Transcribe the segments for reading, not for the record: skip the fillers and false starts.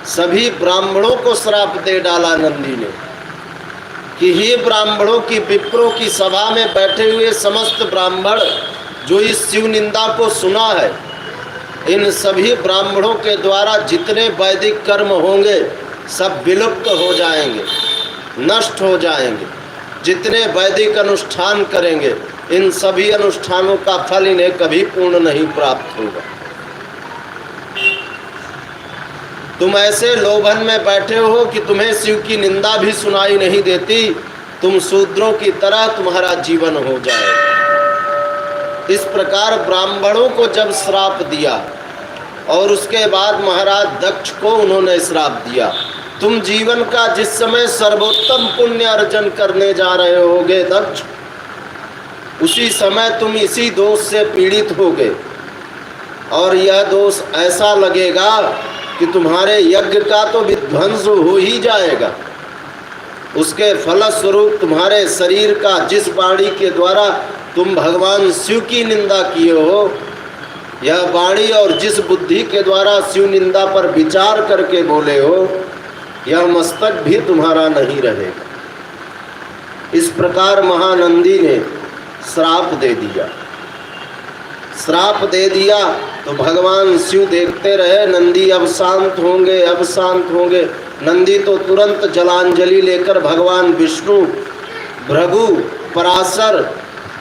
सभी ब्राह्मणों को श्राप दे डाला नंदी ने कि हे ब्राह्मणों की, विप्रों की सभा में बैठे हुए समस्त ब्राह्मण जो इस शिव निंदा को सुना है, इन सभी ब्राह्मणों के द्वारा जितने वैदिक कर्म होंगे सब विलुप्त हो जाएंगे, नष्ट हो जाएंगे। जितने वैदिक अनुष्ठान करेंगे इन सभी अनुष्ठानों का फल इन्हें कभी पूर्ण नहीं प्राप्त होगा। तुम ऐसे लोभन में बैठे हो कि तुम्हें शिव की निंदा भी सुनाई नहीं देती, तुम शूद्रों की तरह तुम्हारा जीवन हो जाएगा। इस प्रकार ब्राह्मणों को जब श्राप दिया और उसके बाद महाराज दक्ष को उन्होंने श्राप दिया, तुम जीवन का जिस समय सर्वोत्तम पुण्य अर्जन करने जा रहे होगे दक्ष, उसी समय तुम इसी दोष से पीड़ित होगे और यह दोष ऐसा लगेगा कि तुम्हारे यज्ञ का तो विध्वंस हो ही जाएगा। उसके फलस्वरूप तुम्हारे शरीर का जिस वाणी के द्वारा तुम भगवान शिव की निंदा किए हो, यह वाणी और जिस बुद्धि के द्वारा शिव निंदा पर विचार करके बोले हो, यह मस्तक भी तुम्हारा नहीं रहेगा। इस प्रकार महानंदी ने श्राप दे दिया। श्राप दे दिया तो भगवान शिव देखते रहे, नंदी अब शांत होंगे, अब शांत होंगे। नंदी तो तुरंत जलांजलि लेकर भगवान विष्णु, भृगु, पराशर,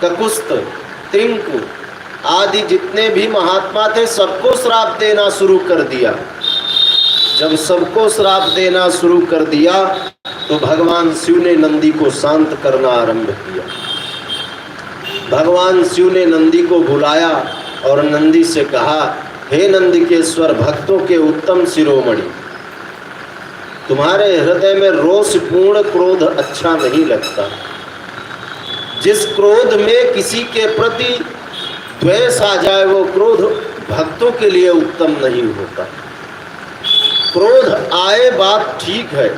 ककुस्थ, त्रिंकु आदि जितने भी महात्मा थे सबको श्राप देना शुरू कर दिया। जब सबको श्राप देना शुरू कर दिया तो भगवान शिव ने नंदी को शांत करना आरंभ किया। भगवान शिव ने नंदी को बुलाया और नंदी से कहा, हे नंदिकेश्वर, भक्तों के उत्तम शिरोमणि, तुम्हारे हृदय में रोषपूर्ण क्रोध अच्छा नहीं लगता। जिस क्रोध में किसी के प्रति द्वेष आ जाए वो क्रोध भक्तों के लिए उत्तम नहीं होता। क्रोध आए बात ठीक है,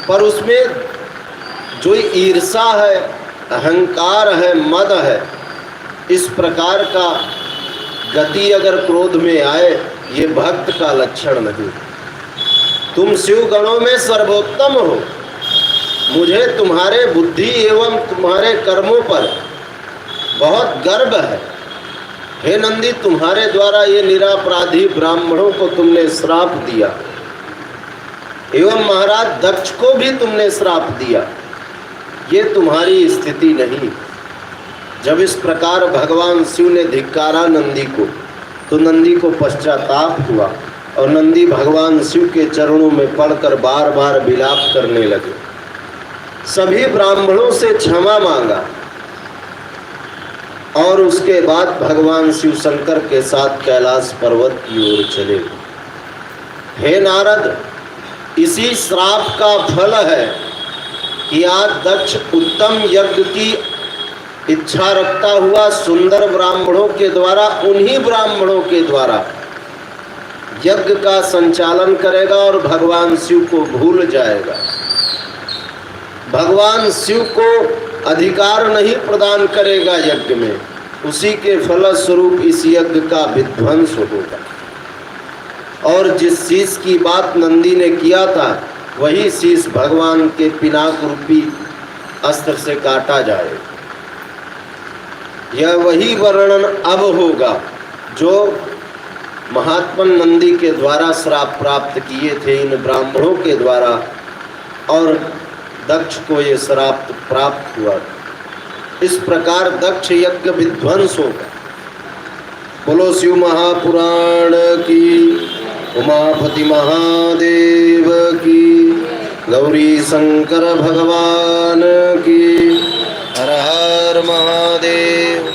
पर उसमें जो ईर्षा है, अहंकार है, मद है, इस प्रकार का गति अगर क्रोध में आए, ये भक्त का लक्षण नहीं। तुम शिव गणों में सर्वोत्तम हो, मुझे तुम्हारे बुद्धि एवं तुम्हारे कर्मों पर बहुत गर्व है। हे नंदी, तुम्हारे द्वारा ये निरापराधी ब्राह्मणों को तुमने श्राप दिया एवं महाराज दक्ष को भी तुमने श्राप दिया, ये तुम्हारी स्थिति नहीं। जब इस प्रकार भगवान शिव ने धिक्कारा नंदी को, तो नंदी को पश्चाताप हुआ और नंदी भगवान शिव के चरणों में पड़कर बार बार विलाप करने लगे। सभी ब्राह्मणों से क्षमा मांगा और उसके बाद भगवान शिव शंकर के साथ कैलाश पर्वत की ओर चले। हे नारद, इसी श्राप का फल है कि आज दक्ष उत्तम यज्ञ की इच्छा रखता हुआ सुंदर ब्राह्मणों के द्वारा, उन्हीं ब्राह्मणों के द्वारा यज्ञ का संचालन करेगा और भगवान शिव को भूल जाएगा। भगवान शिव को अधिकार नहीं प्रदान करेगा यज्ञ में, उसी के फलस्वरूप इस यज्ञ का विध्वंस होगा। और जिस शीश की बात नंदी ने किया था, वही शीश भगवान के पिनाक रूपी अस्त्र से काटा जाए। यह वही वर्णन अब होगा जो महात्मा नंदी के द्वारा श्राप प्राप्त किए थे इन ब्राह्मणों के द्वारा, और दक्ष को ये श्राप प्राप्त हुआ। इस प्रकार दक्ष यज्ञ विध्वंस होगा। बोलो शिव महापुराण की, उमापति महादेव की, गौरी शंकर भगवान की। हर हर महादेव।